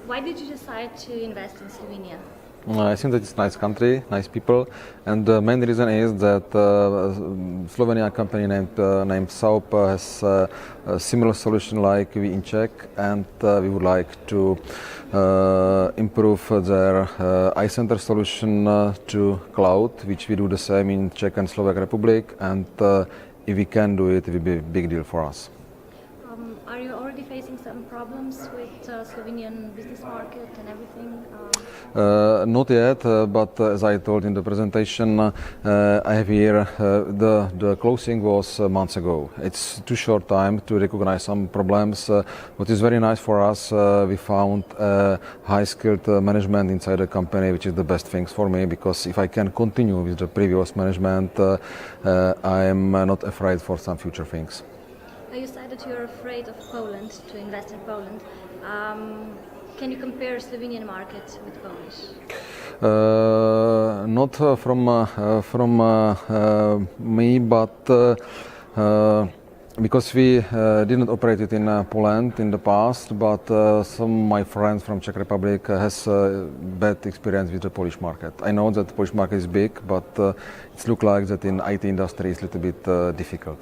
Why did you decide to invest in Slovenia? I think that it's a nice country, nice people, and the main reason is that Slovenia company named SAUP has a similar solution like we in Czech, and we would like to improve their iCenter solution to cloud, which we do the same in Czech and Slovak Republic, and if we can do it, it will be a big deal for us. Are you already facing some problems with Slovenian business market and everything? Not yet, but as I told in the presentation, I have here the closing was months ago. It's too short time to recognize some problems. What is very nice for us, we found high-skilled management inside the company, which is the best things for me, because if I can continue with the previous management, I am not afraid for some future things. You said that you're afraid of Poland, to invest in Poland. Can you compare Slovenian market with Polish? Not from me, but because we didn't operate it in Poland in the past, but some of my friends from Czech Republic has bad experience with the Polish market. I know that the Polish market is big, but it looks like that in IT industry is a little bit difficult.